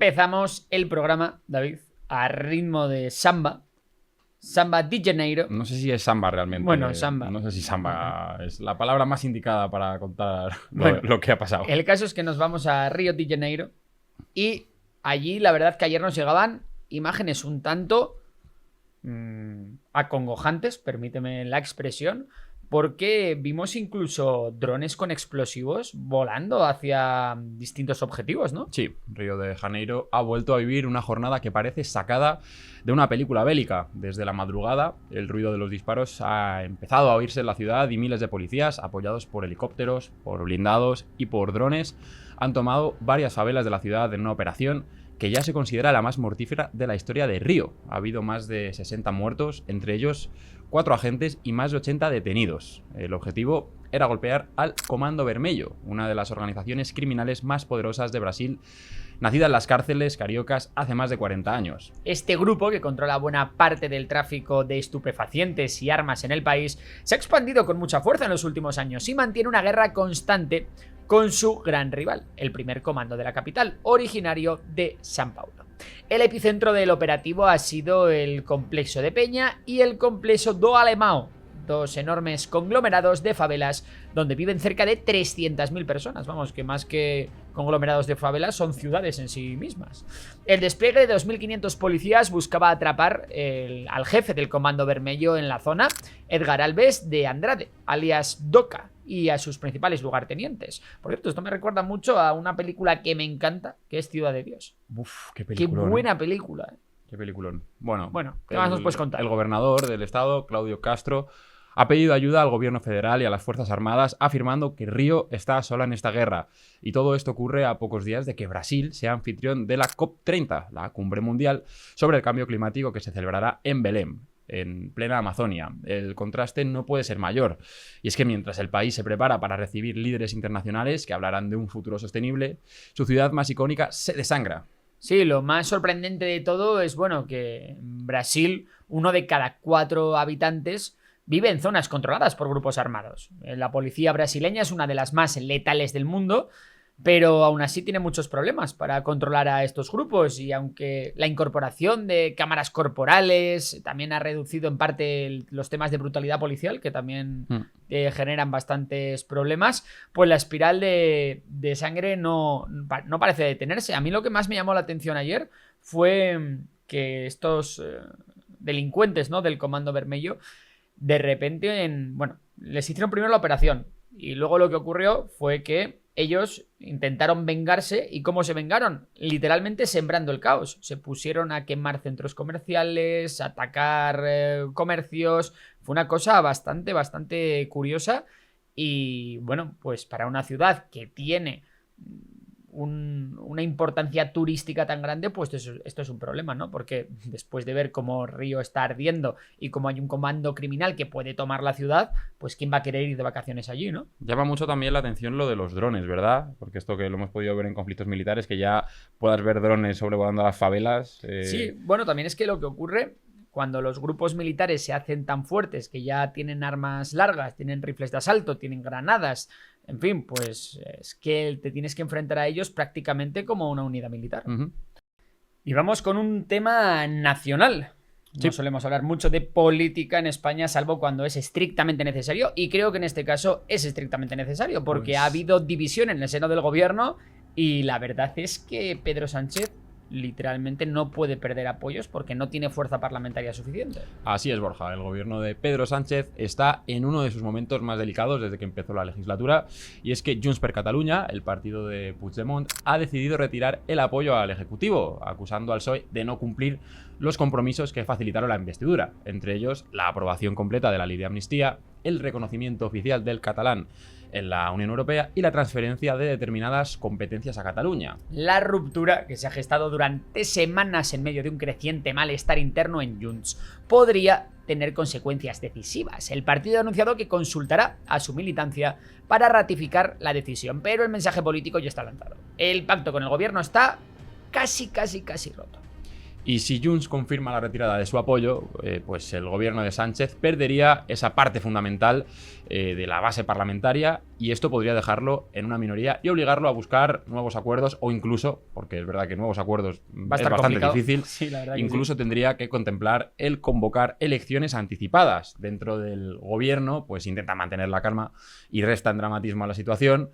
Empezamos el programa, David, a ritmo de samba. Samba de Janeiro. No sé si es samba realmente. Bueno, samba. No sé si samba es la palabra más indicada para contar Bueno, lo que ha pasado. El caso es que nos vamos a Río de Janeiro y allí la verdad que ayer nos llegaban imágenes un tanto acongojantes, permíteme la expresión, porque vimos incluso drones con explosivos volando hacia distintos objetivos, ¿no? Sí, Río de Janeiro ha vuelto a vivir una jornada que parece sacada de una película bélica. Desde la madrugada, el ruido de los disparos ha empezado a oírse en la ciudad y miles de policías, apoyados por helicópteros, por blindados y por drones, han tomado varias favelas de la ciudad en una operación que ya se considera la más mortífera de la historia de Río. Ha habido más de 60 muertos, entre ellos 4 agentes y más de 80 detenidos. El objetivo era golpear al Comando Vermelho, una de las organizaciones criminales más poderosas de Brasil, nacida en las cárceles cariocas hace más de 40 años. Este grupo, que controla buena parte del tráfico de estupefacientes y armas en el país, se ha expandido con mucha fuerza en los últimos años y mantiene una guerra constante con su gran rival, el primer comando de la capital, originario de São Paulo. El epicentro del operativo ha sido el complejo de Peña y el complejo do Alemão, dos enormes conglomerados de favelas donde viven cerca de 300.000 personas. Vamos, que más que conglomerados de favelas son ciudades en sí mismas. El despliegue de 2.500 policías buscaba atrapar al jefe del Comando Vermelho en la zona, Edgar Alves de Andrade, alias Doca, y a sus principales lugartenientes. Por cierto, esto me recuerda mucho a una película que me encanta, que es Ciudad de Dios. Uf, qué Qué peliculón. buena película. Qué peliculón. Bueno, ¿qué más nos puedes contar? El gobernador del estado, Claudio Castro, ha pedido ayuda al gobierno federal y a las Fuerzas Armadas, afirmando que Río está sola en esta guerra. Y todo esto ocurre a pocos días de que Brasil sea anfitrión de la COP30, la cumbre mundial sobre el cambio climático que se celebrará en Belém, en plena Amazonia. El contraste no puede ser mayor. Y es que mientras el país se prepara para recibir líderes internacionales que hablarán de un futuro sostenible, su ciudad más icónica se desangra. Sí, lo más sorprendente de todo es, bueno, que en Brasil 1 de cada 4 habitantes vive en zonas controladas por grupos armados. La policía brasileña es una de las más letales del mundo, pero aún así tiene muchos problemas para controlar a estos grupos, y aunque la incorporación de cámaras corporales también ha reducido en parte los temas de brutalidad policial, que también generan bastantes problemas, pues la espiral de sangre no parece detenerse. A mí lo que más me llamó la atención ayer fue que estos delincuentes, ¿no?, del Comando Vermelho, de repente, les hicieron primero la operación y luego lo que ocurrió fue que ellos intentaron vengarse. ¿Y cómo se vengaron? Literalmente sembrando el caos. Se pusieron a quemar centros comerciales, a atacar comercios. Fue una cosa bastante curiosa. Y bueno, pues para una ciudad que tiene una importancia turística tan grande, pues esto es un problema, ¿no? Porque después de ver cómo Río está ardiendo y cómo hay un comando criminal que puede tomar la ciudad, pues ¿quién va a querer ir de vacaciones allí, no? Llama mucho también la atención lo de los drones, ¿verdad? Porque esto que lo hemos podido ver en conflictos militares, que ya puedas ver drones sobrevolando las favelas. Sí, bueno, también es que lo que ocurre cuando los grupos militares se hacen tan fuertes que ya tienen armas largas, tienen rifles de asalto, tienen granadas, en fin, pues es que te tienes que enfrentar a ellos prácticamente como una unidad militar. Y vamos con un tema nacional. No solemos hablar mucho de política en España, salvo cuando es estrictamente necesario, y creo que en este caso es estrictamente necesario, porque ha habido división en el seno del gobierno y la verdad es que Pedro Sánchez literalmente no puede perder apoyos porque no tiene fuerza parlamentaria suficiente. Así es, Borja. El gobierno de Pedro Sánchez está en uno de sus momentos más delicados desde que empezó la legislatura, y es que Junts per Catalunya, el partido de Puigdemont, ha decidido retirar el apoyo al Ejecutivo, acusando al PSOE de no cumplir los compromisos que facilitaron la investidura, entre ellos la aprobación completa de la ley de amnistía, el reconocimiento oficial del catalán en la Unión Europea y la transferencia de determinadas competencias a Cataluña. La ruptura, que se ha gestado durante semanas en medio de un creciente malestar interno en Junts, podría tener consecuencias decisivas. El partido ha anunciado que consultará a su militancia para ratificar la decisión, pero el mensaje político ya está lanzado. El pacto con el gobierno está casi roto. Y si Junts confirma la retirada de su apoyo, pues el gobierno de Sánchez perdería esa parte fundamental de la base parlamentaria, y esto podría dejarlo en una minoría y obligarlo a buscar nuevos acuerdos, o incluso, porque es verdad que nuevos acuerdos Va a es estar bastante complicado. difícil, Sí, la verdad que incluso sí. tendría que contemplar el convocar elecciones anticipadas. Dentro del gobierno, pues intenta mantener la calma y resta en dramatismo a la situación,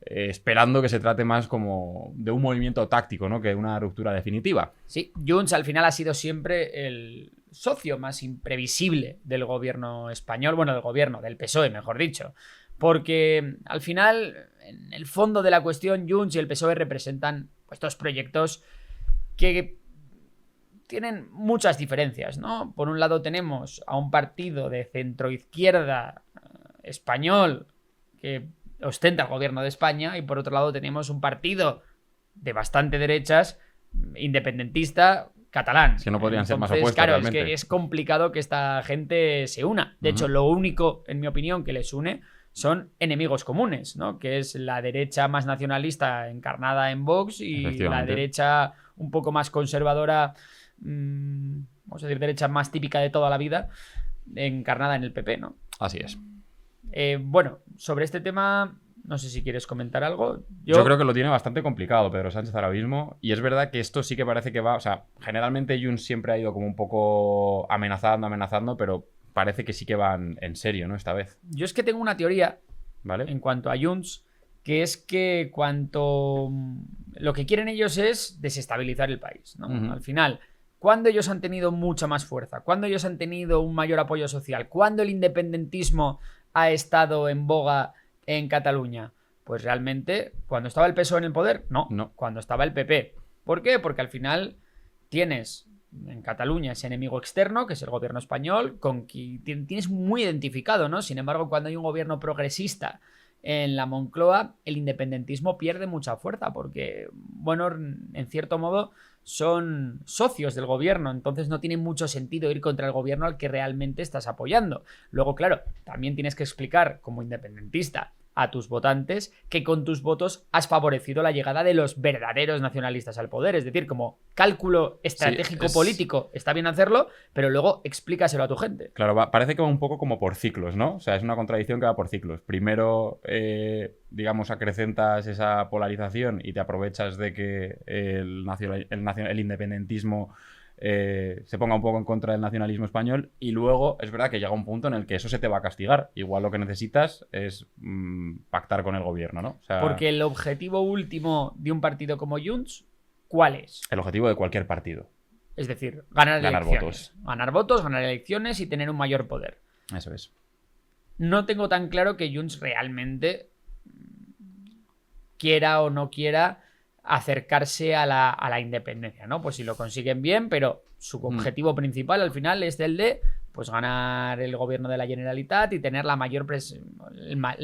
esperando que se trate más como de un movimiento táctico, ¿no?, que una ruptura definitiva. Sí, Junts al final ha sido siempre el socio más imprevisible del gobierno español, bueno, del PSOE, mejor dicho. Porque al final, en el fondo de la cuestión, Junts y el PSOE representan pues, dos proyectos que tienen muchas diferencias, ¿no? Por un lado tenemos a un partido de centroizquierda español que ostenta el gobierno de España, y por otro lado tenemos un partido de bastante derechas, independentista, catalán. Es que no podrían ser más Entonces, opuestos, claro, realmente. es que es complicado que esta gente se una. De hecho, lo único, en mi opinión, que les une son enemigos comunes, ¿no? Que es la derecha más nacionalista encarnada en Vox y la derecha un poco más conservadora, vamos a decir, derecha más típica de toda la vida, encarnada en el PP, ¿no? Así es. Bueno, sobre este tema, no sé si quieres comentar algo. Yo creo que lo tiene bastante complicado Pedro Sánchez ahora mismo, y es verdad que esto sí que parece que va, o sea, generalmente Junts siempre ha ido como un poco amenazando, pero parece que sí que van en serio, ¿no?, esta vez. Yo es que tengo una teoría, ¿Vale? en cuanto a Junts, que es que lo que quieren ellos es desestabilizar el país, ¿no? Al final, cuando ellos han tenido mucha más fuerza, cuando ellos han tenido un mayor apoyo social, cuando el independentismo ha estado en boga en Cataluña, pues realmente, cuando estaba el PSOE en el poder, no. Cuando estaba el PP. ¿Por qué? Porque al final tienes en Cataluña ese enemigo externo, que es el gobierno español, con quien tienes muy identificado, ¿no? Sin embargo, cuando hay un gobierno progresista en la Moncloa, el independentismo pierde mucha fuerza, porque, bueno, en cierto modo son socios del gobierno, entonces no tiene mucho sentido ir contra el gobierno al que realmente estás apoyando. Luego, claro, también tienes que explicar como independentista a tus votantes que con tus votos has favorecido la llegada de los verdaderos nacionalistas al poder. Es decir, como cálculo estratégico político está bien hacerlo, pero luego explícaselo a tu gente. Claro, parece que va un poco como por ciclos, ¿no? O sea, es una contradicción que va por ciclos. Primero, digamos, acrecentas esa polarización y te aprovechas de que el independentismo se ponga un poco en contra del nacionalismo español, y luego es verdad que llega un punto en el que eso se te va a castigar. Igual lo que necesitas es pactar con el gobierno, ¿no? O sea, porque el objetivo último de un partido como Junts, ¿cuál es? El objetivo de cualquier partido. Es decir, ganar elecciones. Votos. Ganar votos, ganar elecciones y tener un mayor poder. Eso es. No tengo tan claro que Junts realmente quiera o no quiera acercarse a la independencia, ¿no? Pues si lo consiguen bien, pero su objetivo principal al final es el de pues ganar el gobierno de la Generalitat y tener el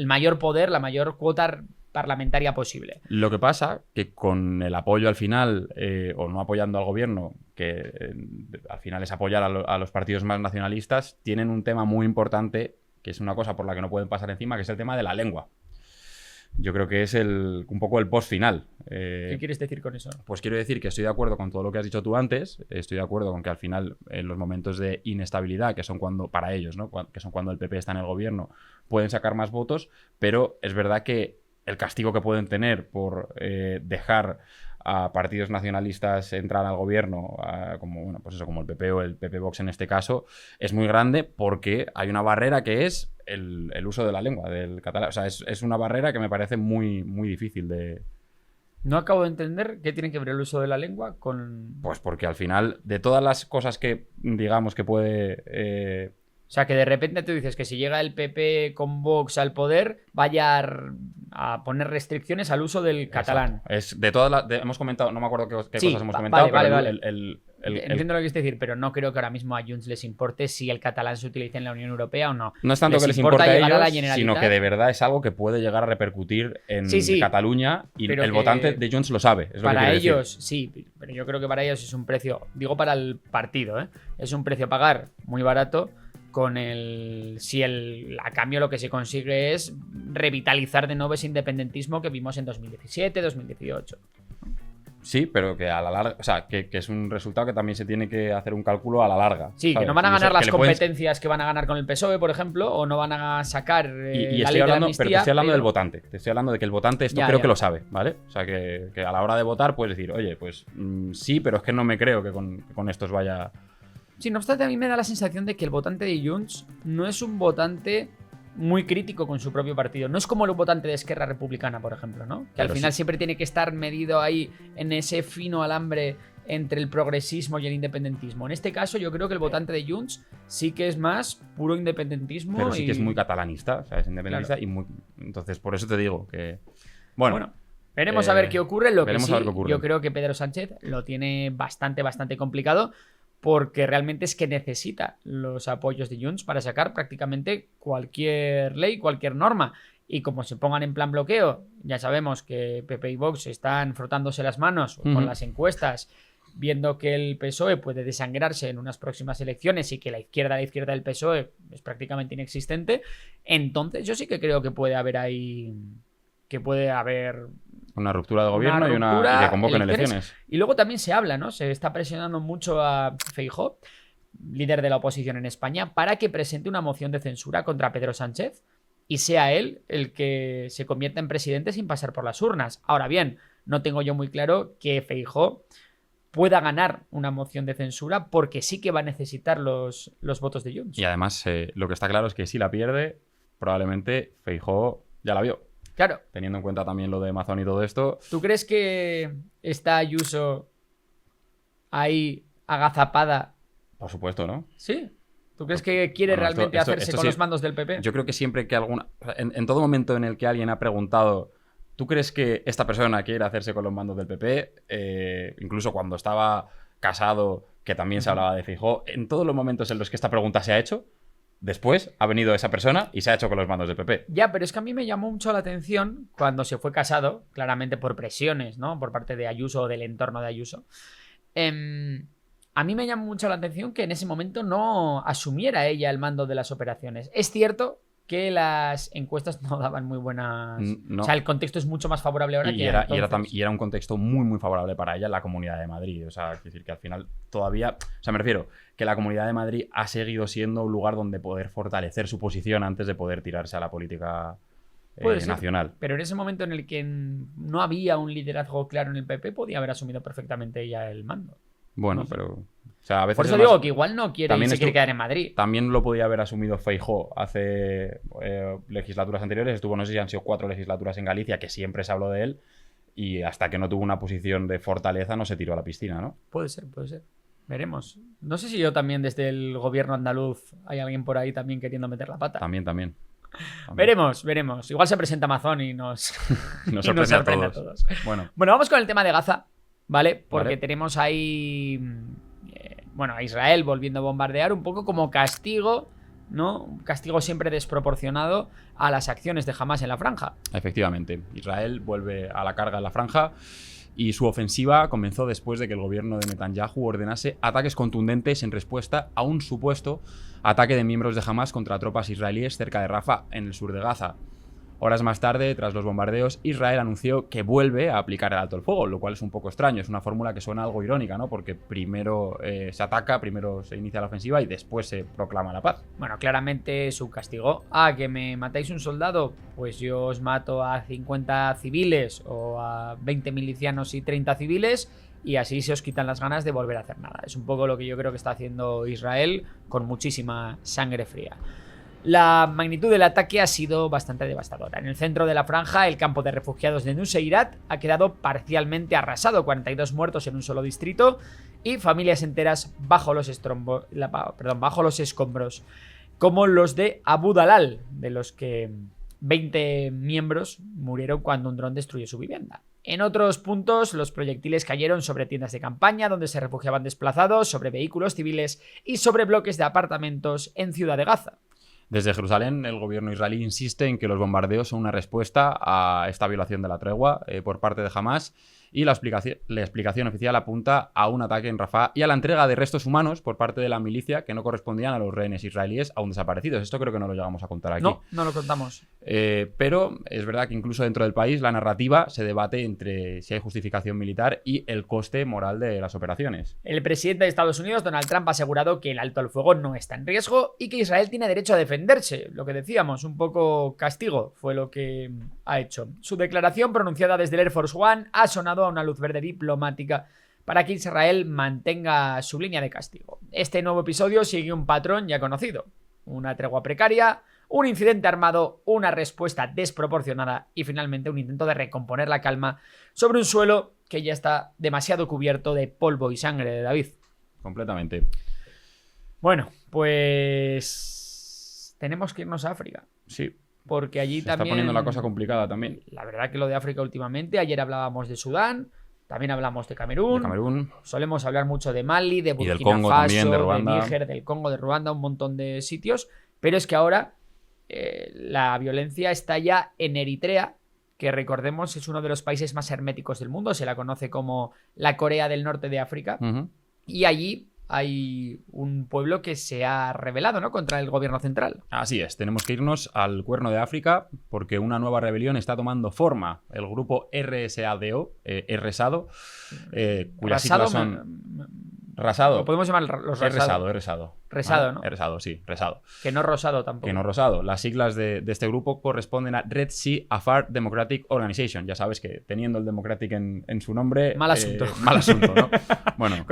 mayor poder, la mayor cuota parlamentaria posible. Lo que pasa que con el apoyo al final, o no apoyando al gobierno, que al final es apoyar a los partidos más nacionalistas, tienen un tema muy importante, que es una cosa por la que no pueden pasar encima, que es el tema de la lengua. Yo creo que es un poco el post final. ¿Qué quieres decir con eso? Pues quiero decir que estoy de acuerdo con todo lo que has dicho tú antes. Estoy de acuerdo con que al final, en los momentos de inestabilidad, que son cuando, para ellos, ¿no?, que son cuando el PP está en el gobierno, pueden sacar más votos, pero es verdad que el castigo que pueden tener por dejar a partidos nacionalistas entrar al gobierno, como, bueno, pues eso, como el PP o el PP Vox en este caso, es muy grande, porque hay una barrera que es el uso de la lengua, del catalán. O sea, es una barrera que me parece muy, muy difícil de... No acabo de entender qué tiene que ver el uso de la lengua con... Pues porque al final, de todas las cosas que, digamos, que puede... O sea, que de repente tú dices que si llega el PP con Vox al poder, vaya a poner restricciones al uso del catalán. Es de todas las... hemos comentado, no me acuerdo qué cosas hemos comentado, vale, pero entiendo lo que quieres decir, pero no creo que ahora mismo a Junts les importe si el catalán se utiliza en la Unión Europea o no. No es tanto que les importe a ellos, a sino que de verdad es algo que puede llegar a repercutir en Cataluña, y el votante de Junts lo sabe. Es lo para que ellos, decir. sí, pero yo creo que para ellos es un precio, digo para el partido, es un precio a pagar muy barato a cambio lo que se consigue es revitalizar de nuevo ese independentismo que vimos en 2017, 2018. Sí, pero que a la larga, o sea, que es un resultado que también se tiene que hacer un cálculo a la larga. Sí, ¿sabes? que no van a Y eso, ganar las que le pueden- competencias que van a ganar con el PSOE, por ejemplo, o no van a sacar Y la estoy ley de la hablando, amnistía. pero te estoy hablando pero- del votante. Te estoy hablando de que el votante esto Ya, creo ya. que lo sabe, ¿vale? O sea, que a la hora de votar puedes decir, oye, pues sí, pero es que no me creo que con estos vaya. Sí, no obstante, a mí me da la sensación de que el votante de Junts no es un votante muy crítico con su propio partido. No es como el votante de Esquerra Republicana, por ejemplo, ¿no? Que al Pero final sí. siempre tiene que estar medido ahí en ese fino alambre entre el progresismo y el independentismo. En este caso, yo creo que el votante de Junts sí que es más puro independentismo. Pero sí que es y- muy catalanista, o sea, es independentista Claro. y muy. Entonces, por eso te digo que. Bueno, Veremos a ver qué ocurre. Lo que veremos sí, a ver qué ocurre. yo creo que Pedro Sánchez lo tiene bastante complicado porque realmente es que necesita los apoyos de Junts para sacar prácticamente cualquier ley, cualquier norma. Y como se pongan en plan bloqueo, ya sabemos que PP y Vox están frotándose las manos con Ujú. las encuestas, viendo que el PSOE puede desangrarse en unas próximas elecciones y que la izquierda del PSOE es prácticamente inexistente, entonces yo sí que creo que puede haber ahí... que puede haber una ruptura de una gobierno y ruptura, que convoquen elecciones. Y luego también se habla, ¿no? Se está presionando mucho a Feijóo, líder de la oposición en España, para que presente una moción de censura contra Pedro Sánchez y sea él el que se convierta en presidente sin pasar por las urnas. Ahora bien, no tengo yo muy claro que Feijóo pueda ganar una moción de censura porque sí que va a necesitar los votos de Junts. Y además, lo que está claro es que si la pierde, probablemente Feijóo ya la vio. Claro, Teniendo en cuenta también lo de Amazon y todo esto, ¿tú crees que está Ayuso ahí agazapada? por supuesto, ¿no? ¿Sí? ¿Tú crees que quiere Bueno, realmente hacerse esto con sí- los mandos del PP? Yo creo que siempre que en todo momento en el que alguien ha preguntado, ¿tú crees que esta persona quiere hacerse con los mandos del PP? Incluso cuando estaba casado, que también se hablaba de Feijóo, en todos los momentos en los que esta pregunta se ha hecho, después ha venido esa persona y se ha hecho con los mandos del PP. Ya, pero es que a mí me llamó mucho la atención cuando se fue Casado, claramente por presiones, ¿no? Por parte de Ayuso o del entorno de Ayuso. A mí me llamó mucho la atención que en ese momento no asumiera ella el mando de las operaciones. Es cierto que las encuestas no daban muy buenas... No. O sea, el contexto es mucho más favorable ahora Y que era, entonces. y era un contexto muy, muy favorable para ella en la Comunidad de Madrid. O sea, quiero decir que al final todavía... O sea, me refiero que la Comunidad de Madrid ha seguido siendo un lugar donde poder fortalecer su posición antes de poder tirarse a la política Puede ser. nacional. Pero en ese momento en el que no había un liderazgo claro en el PP, podía haber asumido perfectamente ella el mando. Bueno, No sé. pero... O sea, a veces Por eso es más- digo que igual no quiere y también se quiere estu- quedar en Madrid. También lo podía haber asumido Feijóo hace legislaturas anteriores. Estuvo, no sé si han sido 4 legislaturas en Galicia, que siempre se habló de él. Y hasta que no tuvo una posición de fortaleza no se tiró a la piscina, ¿no? Puede ser, puede ser. Veremos. No sé si yo también desde el gobierno andaluz hay alguien por ahí también queriendo meter la pata. También. Veremos, veremos. Igual se presenta Amazon y nos, Nos y nos sorprende sorprende a a todos. todos. Bueno, Bueno, vamos con el tema de Gaza, ¿vale? Porque Vale. tenemos ahí, bueno, a Israel volviendo a bombardear un poco como castigo, ¿no? Un castigo siempre desproporcionado a las acciones de Hamas en la franja. efectivamente. Israel vuelve a la carga en la franja y su ofensiva comenzó después de que el gobierno de Netanyahu ordenase ataques contundentes en respuesta a un supuesto ataque de miembros de Hamas contra tropas israelíes cerca de Rafah, en el sur de Gaza. Horas más tarde, tras los bombardeos, Israel anunció que vuelve a aplicar el alto el fuego, lo cual es un poco extraño. Es una fórmula que suena algo irónica, ¿no? Porque primero se ataca, primero se inicia la ofensiva y después se proclama la paz. Bueno, claramente su castigo. Ah, que me matáis un soldado, pues yo os mato a 50 civiles o a 20 milicianos y 30 civiles y así se os quitan las ganas de volver a hacer nada. Es un poco lo que yo creo que está haciendo Israel con muchísima sangre fría. La magnitud del ataque ha sido bastante devastadora. En el centro de la franja, el campo de refugiados de Nuseirat ha quedado parcialmente arrasado, 42 muertos en un solo distrito y familias enteras bajo los escombros, como los de Abu Dalal, de los que 20 miembros murieron cuando un dron destruyó su vivienda. En otros puntos, los proyectiles cayeron sobre tiendas de campaña donde se refugiaban desplazados, sobre vehículos civiles y sobre bloques de apartamentos en Ciudad de Gaza. Desde Jerusalén, el gobierno israelí insiste en que los bombardeos son una respuesta a esta violación de la tregua por parte de Hamas y la explicación oficial apunta a un ataque en Rafah y a la entrega de restos humanos por parte de la milicia que no correspondían a los rehenes israelíes aún desaparecidos. Esto creo que no lo llegamos a contar aquí. No, no lo contamos. Pero es verdad que incluso dentro del país la narrativa se debate entre si hay justificación militar y el coste moral de las operaciones. El presidente de Estados Unidos, Donald Trump, ha asegurado que el alto al fuego no está en riesgo y que Israel tiene derecho a defenderse. Lo que decíamos, un poco castigo fue lo que ha hecho. Su declaración, pronunciada desde el Air Force One, ha sonado a una luz verde diplomática para que Israel mantenga su línea de castigo. Este nuevo episodio sigue un patrón ya conocido. Una tregua precaria, un incidente armado, una respuesta desproporcionada y finalmente un intento de recomponer la calma sobre un suelo que ya está demasiado cubierto de polvo y sangre de David. Completamente. Bueno, pues tenemos que irnos a África. Sí. Porque allí Se también... está poniendo la cosa complicada también. La verdad que lo de África últimamente, ayer hablábamos de Sudán, también hablamos de Camerún. Solemos hablar mucho de Mali, de Burkina del Congo Faso, también, de Ruanda. de Níger, del Congo, de Ruanda, un montón de sitios. Pero es que ahora la violencia está ya en Eritrea, que recordemos es uno de los países más herméticos del mundo. Se la conoce como la Corea del Norte de África. Y allí hay un pueblo que se ha rebelado, ¿no?, contra el gobierno central. Así es, tenemos que irnos al Cuerno de África porque una nueva rebelión está tomando forma. El grupo RSADO, cuyas siglas son... Rasado. Lo podemos llamar los Resado. Resado, ¿no? Resado, sí, Resado. Que no rosado tampoco. Que no rosado. Las siglas de este grupo corresponden a Red Sea Afar Democratic Organization. Ya sabes que teniendo el Democratic en su nombre... Mal asunto. Mal asunto, ¿no? Bueno.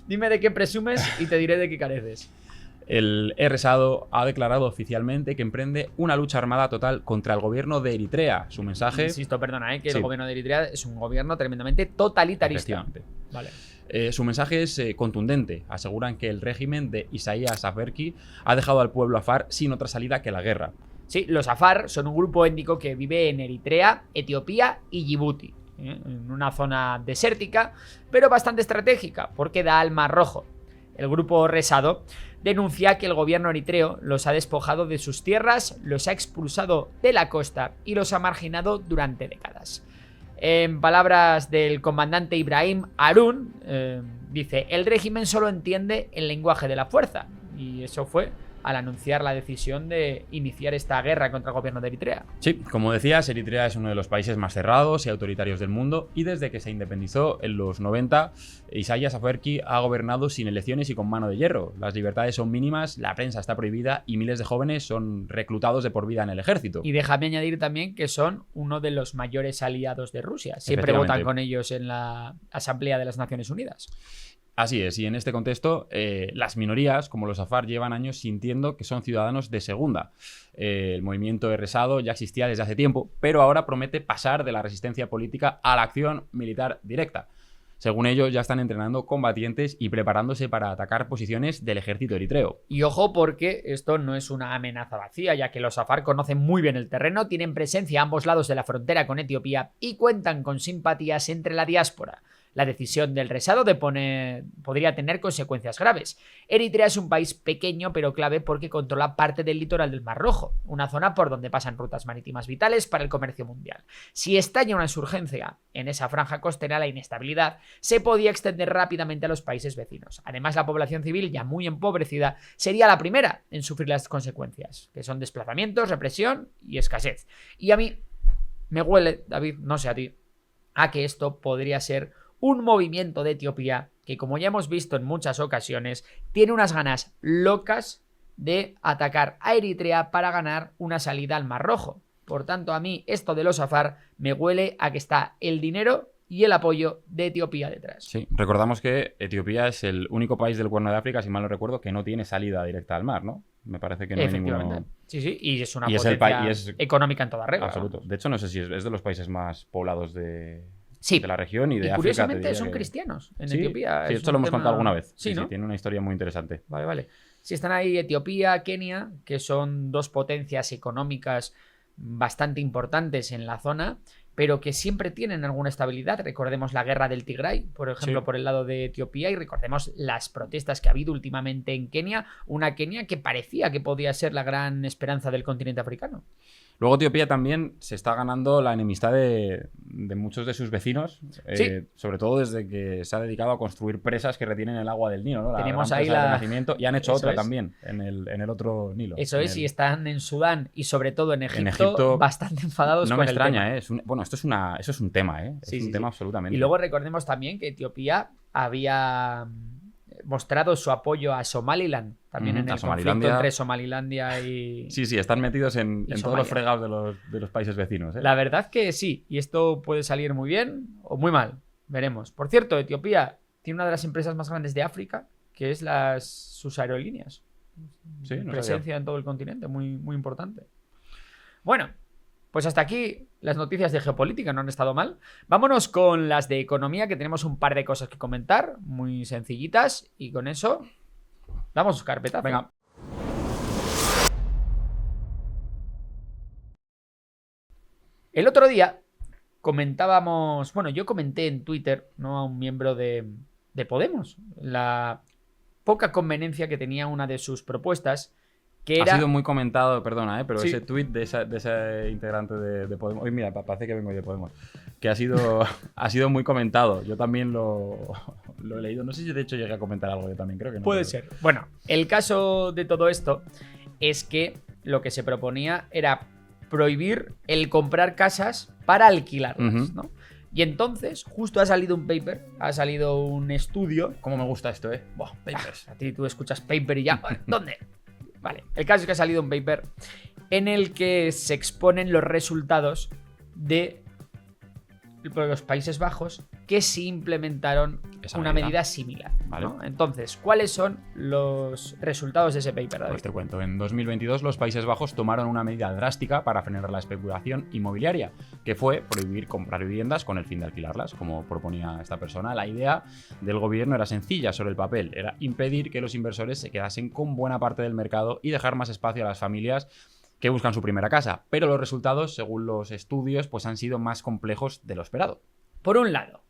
Dime de qué presumes y te diré de qué careces. El RSADO ha declarado oficialmente que emprende una lucha armada total contra el gobierno de Eritrea. Su mensaje... Insisto, perdona, que sí. El gobierno de Eritrea es un gobierno tremendamente totalitarista. Vale. Su mensaje es contundente. Aseguran que el régimen de Isaias Afwerki ha dejado al pueblo afar sin otra salida que la guerra. Sí, los afar son un grupo étnico que vive en Eritrea, Etiopía y Djibouti, en una zona desértica, pero bastante estratégica, porque da al Mar Rojo. El grupo Resado denuncia que el gobierno eritreo los ha despojado de sus tierras, los ha expulsado de la costa y los ha marginado durante décadas. En palabras del comandante Ibrahim Harun, dice: el régimen solo entiende el lenguaje de la fuerza. Y eso fue al anunciar la decisión de iniciar esta guerra contra el gobierno de Eritrea. Sí, como decías, Eritrea es uno de los países más cerrados y autoritarios del mundo y desde que se independizó en los 90, Isaias Afwerki ha gobernado sin elecciones y con mano de hierro. Las libertades son mínimas, la prensa está prohibida y miles de jóvenes son reclutados de por vida en el ejército. Y déjame añadir también que son uno de los mayores aliados de Rusia. Siempre votan con ellos en la Asamblea de las Naciones Unidas. Así es, y en este contexto, las minorías, como los afar, llevan años sintiendo que son ciudadanos de segunda. El movimiento RSADO ya existía desde hace tiempo, pero ahora promete pasar de la resistencia política a la acción militar directa. Según ellos, ya están entrenando combatientes y preparándose para atacar posiciones del ejército eritreo. Y ojo, porque esto no es una amenaza vacía, ya que los afar conocen muy bien el terreno, tienen presencia a ambos lados de la frontera con Etiopía y cuentan con simpatías entre la diáspora. La decisión del Resado podría tener consecuencias graves. Eritrea es un país pequeño pero clave porque controla parte del litoral del Mar Rojo, una zona por donde pasan rutas marítimas vitales para el comercio mundial. Si estalla una insurgencia en esa franja costera, la inestabilidad se podía extender rápidamente a los países vecinos. Además, la población civil, ya muy empobrecida, sería la primera en sufrir las consecuencias, que son desplazamientos, represión y escasez. Y a mí me huele, David, no sé a ti, a que esto podría ser un movimiento de Etiopía que, como ya hemos visto en muchas ocasiones, tiene unas ganas locas de atacar a Eritrea para ganar una salida al Mar Rojo. Por tanto, a mí esto de los afar me huele a que está el dinero y el apoyo de Etiopía detrás. Sí, recordamos que Etiopía es el único país del Cuerno de África, si mal no recuerdo, que no tiene salida directa al mar, ¿no? Me parece que no hay ninguno... Sí, y es una potencia económica en toda regla. Absoluto. De hecho, no sé si es de los países más poblados de la región y de África. Curiosamente son cristianos en Etiopía. Sí, esto lo hemos contado alguna vez. Sí, ¿no? Tiene una historia muy interesante. Vale. Sí, están ahí Etiopía, Kenia, que son dos potencias económicas bastante importantes en la zona, pero que siempre tienen alguna estabilidad. Recordemos la guerra del Tigray, por ejemplo, por el lado de Etiopía, y recordemos las protestas que ha habido últimamente en Kenia, una Kenia que parecía que podía ser la gran esperanza del continente africano. Luego Etiopía también se está ganando la enemistad de muchos de sus vecinos, Sí. sobre todo desde que se ha dedicado a construir presas que retienen el agua del Nilo, ¿no? La Tenemos gran ahí presa de la- Renacimiento, y han hecho Eso otra es. también en el otro Nilo. Eso es, y están en Sudán y sobre todo en Egipto, Egipto bastante enfadados No con me el extraña, tema. ¿eh? Bueno, eso es un tema, ¿eh? Sí, Es un sí, tema sí. absolutamente. Y luego recordemos también que Etiopía había mostrado su apoyo a Somaliland, también Ujú, en a el conflicto Somalilandia. entre Somalilandia y... Sí, sí, están metidos en Y todos Somalia. los fregados de los países vecinos, ¿eh? La verdad que sí, y esto puede salir muy bien o muy mal, veremos. Por cierto, Etiopía tiene una de las empresas más grandes de África, que es sus aerolíneas. Sí, no Presencia sabía. en todo el continente, muy, muy importante. Bueno, pues hasta aquí las noticias de geopolítica, no han estado mal. Vámonos con las de economía, que tenemos un par de cosas que comentar, muy sencillitas, y con eso damos carpetazo. Venga. El otro día comentábamos, bueno, yo comenté en Twitter, ¿no?, a un miembro de Podemos, la poca conveniencia que tenía una de sus propuestas, que Ha era... sido muy comentado, perdona, pero Sí. ese tuit de ese integrante de Podemos. Hoy mira, parece que vengo de Podemos. Que ha sido muy comentado. Yo también lo he leído. No sé si de hecho llegué a comentar algo yo también, creo que no. Puede pero- ser. Bueno, el caso de todo esto es que lo que se proponía era prohibir el comprar casas para alquilarlas, Ujú. ¿no? Y entonces, justo ha salido un paper, ha salido un estudio. ¿Cómo me gusta esto, eh? Buah, papers. A ti tú escuchas paper y ya. ¿Dónde? Vale. El caso es que ha salido un paper en el que se exponen los resultados de los Países Bajos que sí implementaron Esa una medida. medida similar. Vale. ¿no? Entonces, ¿cuáles son los resultados de ese paper, David? Pues te cuento, en 2022 los Países Bajos tomaron una medida drástica para frenar la especulación inmobiliaria, que fue prohibir comprar viviendas con el fin de alquilarlas, como proponía esta persona. La idea del gobierno era sencilla sobre el papel, era impedir que los inversores se quedasen con buena parte del mercado y dejar más espacio a las familias que buscan su primera casa, pero los resultados, según los estudios, pues han sido más complejos de lo esperado. Por un lado,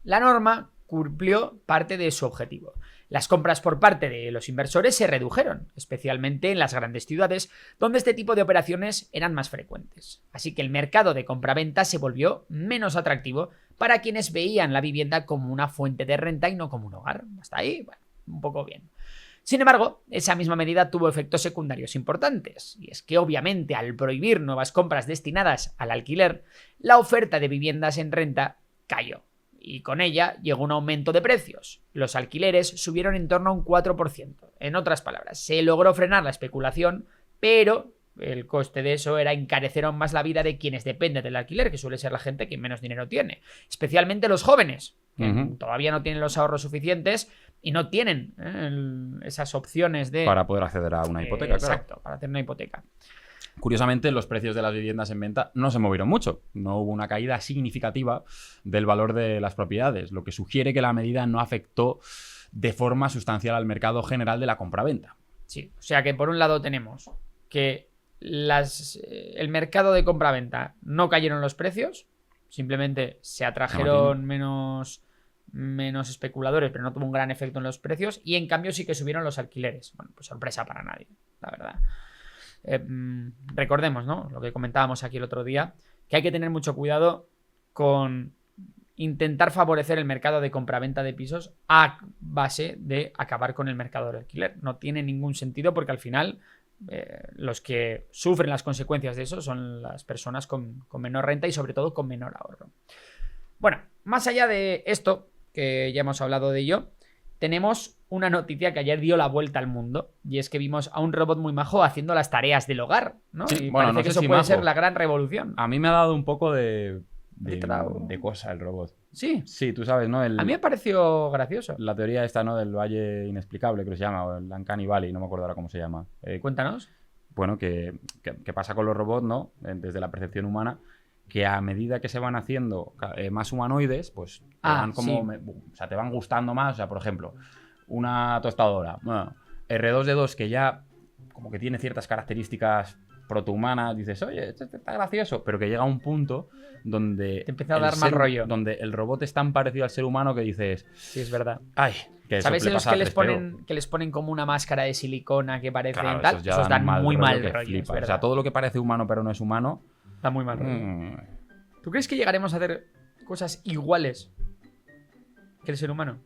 la norma cumplió parte de su objetivo. Las compras por parte de los inversores se redujeron, especialmente en las grandes ciudades, donde este tipo de operaciones eran más frecuentes. Así que el mercado de compraventa se volvió menos atractivo para quienes veían la vivienda como una fuente de renta y no como un hogar. Hasta ahí, bueno, un poco bien. Sin embargo, esa misma medida tuvo efectos secundarios importantes, y es que obviamente al prohibir nuevas compras destinadas al alquiler, la oferta de viviendas en renta cayó, y con ella llegó un aumento de precios. Los alquileres subieron en torno a un 4%. En otras palabras, se logró frenar la especulación, pero el coste de eso era encarecer aún más la vida de quienes dependen del alquiler, que suele ser la gente que menos dinero tiene, especialmente los jóvenes, que Ujú. todavía no tienen los ahorros suficientes y no tienen esas opciones de... Para poder acceder a una hipoteca, claro. Exacto, para hacer una hipoteca. Curiosamente, los precios de las viviendas en venta no se movieron mucho. No hubo una caída significativa del valor de las propiedades, lo que sugiere que la medida no afectó de forma sustancial al mercado general de la compraventa. Sí, o sea que por un lado tenemos que el mercado de compraventa no cayeron los precios, simplemente se atrajeron menos especuladores, pero no tuvo un gran efecto en los precios, y en cambio sí que subieron los alquileres. Bueno, pues sorpresa para nadie, la verdad. Recordemos, ¿no?, lo que comentábamos aquí el otro día, que hay que tener mucho cuidado con intentar favorecer el mercado de compraventa de pisos a base de acabar con el mercado del alquiler. No tiene ningún sentido, porque al final los que sufren las consecuencias de eso son las personas con menor renta y sobre todo con menor ahorro. Bueno, más allá de esto, que ya hemos hablado de ello, tenemos una noticia que ayer dio la vuelta al mundo, y es que vimos a un robot muy majo haciendo las tareas del hogar, ¿no? Sí, y bueno, parece no que sé eso si puede majo. ser la gran revolución. A mí me ha dado un poco de Te cosa el robot. Sí, Sí, tú sabes, ¿no? a mí me pareció gracioso. La teoría esta, ¿no? Del valle inexplicable, creo que se llama, o el Uncanny Valley, no me acuerdo ahora cómo se llama. Cuéntanos. Bueno, que pasa con los robots, ¿no? Desde la percepción humana, que a medida que se van haciendo más humanoides, pues te van como, sí. o sea, te van gustando más. O sea, por ejemplo, una tostadora, bueno, R2D2, que ya como que tiene ciertas características protohumanas, dices, oye, esto está gracioso, pero que llega a un punto donde Te empieza a dar más rollo. donde el robot es tan parecido al ser humano que dices, Sí, es verdad. ay, Que eso ¿Sabes le esos pasa que a les 3PO. ponen, que les ponen como una máscara de silicona que parecen Claro, tal? ya Esos dan muy rollo mal que rollo, es flipas. O sea, verdad. todo lo que parece humano pero no es humano. Da muy mal rollo. mm, ¿Tú crees que llegaremos a hacer cosas iguales que el ser humano?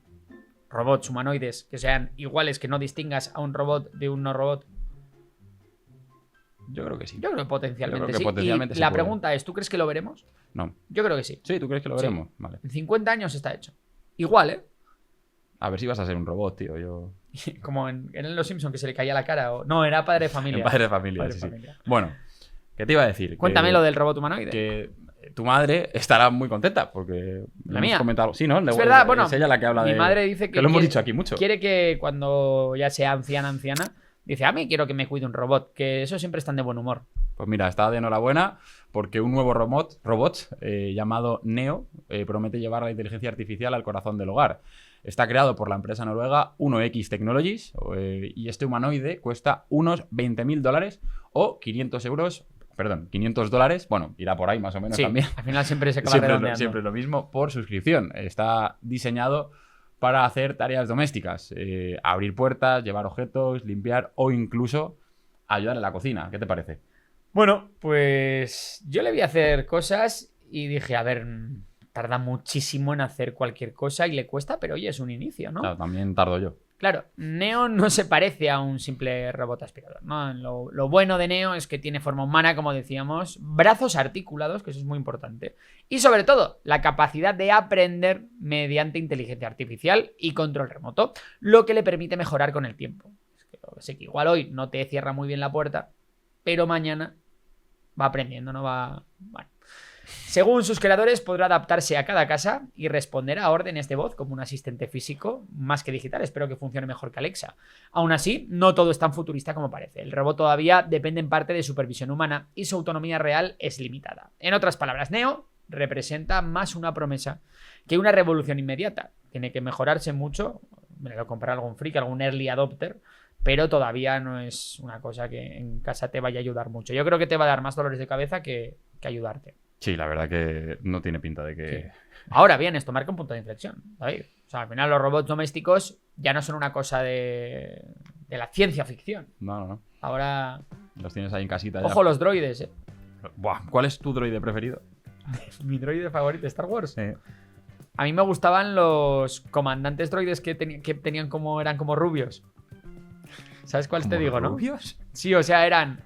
Robots humanoides que sean iguales, que no distingas a un robot de un no robot. Yo creo que sí. Yo creo que potencialmente Yo creo que sí. potencialmente Y se la puede. pregunta es, ¿tú crees que lo veremos? No. Yo creo que sí. Sí, ¿tú crees que lo Sí. veremos? Vale. En 50 años está hecho. Igual, ¿eh? A ver si vas a ser un robot, tío. Yo. Como en Los Simpsons que se le caía la cara. No, era Padre de Familia. En padre de familia, Padre de sí, sí. familia. Bueno, ¿qué te iba a decir? Cuéntame Que- lo del robot humanoide. Que tu madre estará muy contenta porque le La hemos mía. comentado. Sí, ¿no? Es verdad, bueno, es ella la que habla mi de. madre dice que lo hemos quiere- dicho aquí mucho. Quiere que cuando ya sea anciana, dice, a mí quiero que me cuide un robot, que eso siempre están de buen humor. Pues mira, está de enhorabuena porque un nuevo robot llamado Neo promete llevar la inteligencia artificial al corazón del hogar. Está creado por la empresa noruega 1X Technologies y este humanoide cuesta unos $20.000 o 500 euros. Perdón, $500. Bueno, irá por ahí más o menos Sí, también. al final siempre se acaba Siempre, redondeando. siempre lo mismo por suscripción. Está diseñado para hacer tareas domésticas, abrir puertas, llevar objetos, limpiar o incluso ayudar en la cocina. ¿Qué te parece? Bueno, pues yo le vi hacer cosas y dije, a ver, tarda muchísimo en hacer cualquier cosa y le cuesta, pero oye, es un inicio, ¿no? Claro, también tardo yo. Claro, Neo no se parece a un simple robot aspirador, ¿no? Lo bueno de Neo es que tiene forma humana, como decíamos, brazos articulados, que eso es muy importante, y sobre todo, la capacidad de aprender mediante inteligencia artificial y control remoto, lo que le permite mejorar con el tiempo. Sé que igual hoy no te cierra muy bien la puerta, pero mañana va aprendiendo, ¿no? Bueno. Según sus creadores, podrá adaptarse a cada casa y responder a órdenes de voz como un asistente físico más que digital. Espero que funcione mejor que Alexa. Aún así, no todo es tan futurista como parece. El robot todavía depende en parte de supervisión humana y su autonomía real es limitada. En otras palabras, Neo representa más una promesa que una revolución inmediata. Tiene que mejorarse mucho. Me lo comprará algún freak, algún early adopter, pero todavía no es una cosa que en casa te vaya a ayudar mucho. Yo creo que te va a dar más dolores de cabeza que ayudarte. Sí, la verdad que no tiene pinta de que... Sí. Ahora bien, esto marca un punto de inflexión, David. O sea, al final los robots domésticos ya no son una cosa de la ciencia ficción. No. Ahora, Los tienes ahí en casita ya. ojo los droides, ¿eh? Buah, ¿cuál es tu droide preferido? Mi droide favorito de Star Wars. Eh, A mí me gustaban los comandantes droides que tenían como, eran como rubios. ¿Sabes cuál te ¿como digo, los no? rubios? Sí, o sea, eran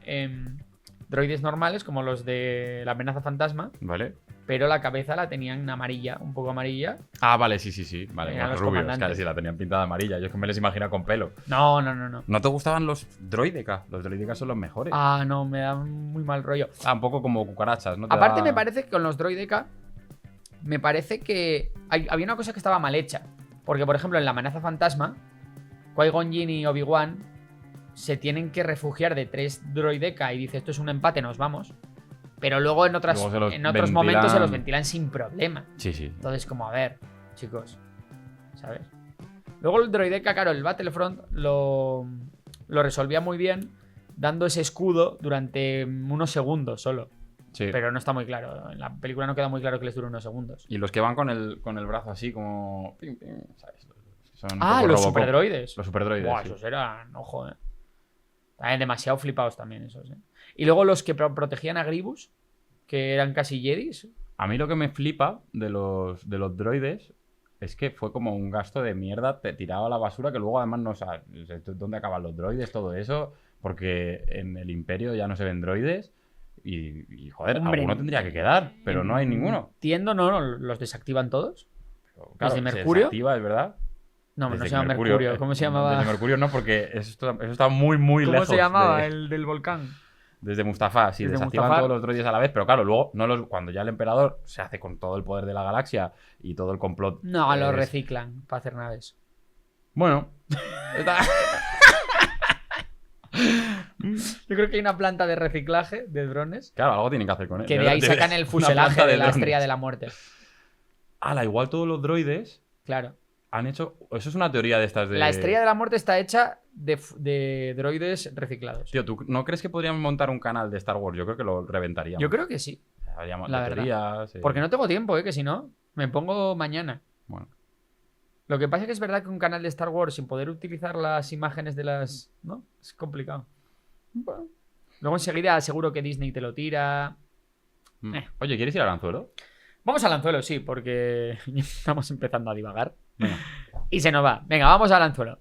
droides normales, como los de la amenaza fantasma, Vale. pero la cabeza la tenían amarilla, un poco amarilla. Ah, vale, sí. Vale, Eran los los rubios. comandantes. Claro, sí, la tenían pintada amarilla. Yo es que me les imagino con pelo. No. ¿No te gustaban los droideca? Los droideca son los mejores. Ah, no, me da muy mal rollo. Un poco como cucarachas, ¿no? Te Aparte, da- me parece que con los droideca, me parece que había una cosa que estaba mal hecha. Porque, por ejemplo, en la amenaza fantasma, Qui-Gon Jinn y Obi-Wan se tienen que refugiar de 3 droideca y dice, esto es un empate, nos vamos. Pero luego en Luego se los en otros ventilan- momentos se los ventilan sin problema. Sí. Entonces, como, a ver, chicos, ¿sabes? Luego el droideca, claro, el Battlefront lo resolvía muy bien dando ese escudo durante unos segundos solo. Sí. Pero no está muy claro. En la película no queda muy claro que les dure unos segundos. Y los que van con el brazo así como... pim, pim, ¿sabes? Son un Ah, poco los Robocop. superdroides. Los superdroides, Buah, sí. esos eran, ojo, También demasiado flipados también esos, Y luego los que protegían a Gribus, que eran casi Jedis. A mí lo que me flipa de los droides es que fue como un gasto de mierda te tirado a la basura que luego además no sabes dónde acaban los droides, todo eso, porque en el Imperio ya no se ven droides y joder, Hombre, alguno tendría que quedar, pero no hay ninguno. Entiendo, no, los desactivan todos. Pero, claro, ¿Desde se Mercurio? desactiva, es verdad. No, no Desde se llama que Mercurio. ¿Cómo se llamaba? Desde Mercurio no, porque eso está muy, muy ¿Cómo lejos. se llamaba de- el del volcán? Desde Mustafa, sí, Desde desactivan Mustafar. todos los droides a la vez, pero claro, luego cuando ya el emperador se hace con todo el poder de la galaxia y todo el complot. No, los es- reciclan para hacer naves. Bueno, está- Yo creo que hay una planta de reciclaje de drones claro, algo tienen que hacer con él. que de ahí sacan el una fuselaje planta de la drones. estrella de la muerte. Ala, igual todos los droides Claro. han hecho. Eso es una teoría de estas de. La estrella de la muerte está hecha de droides reciclados. Tío, ¿tú no crees que podríamos montar un canal de Star Wars? Yo creo que lo reventaríamos. Yo creo que sí. Haríamos la de verdad. teorías, Porque no tengo tiempo, que si no, me pongo mañana. Bueno. Lo que pasa es que es verdad que un canal de Star Wars sin poder utilizar las imágenes de las... ¿No? Es complicado. Bueno. Luego enseguida seguro que Disney te lo tira. Oye, ¿quieres ir al anzuelo? Vamos al anzuelo, sí, porque estamos empezando a divagar. Venga. Y se nos va. Venga, vamos al anzuelo.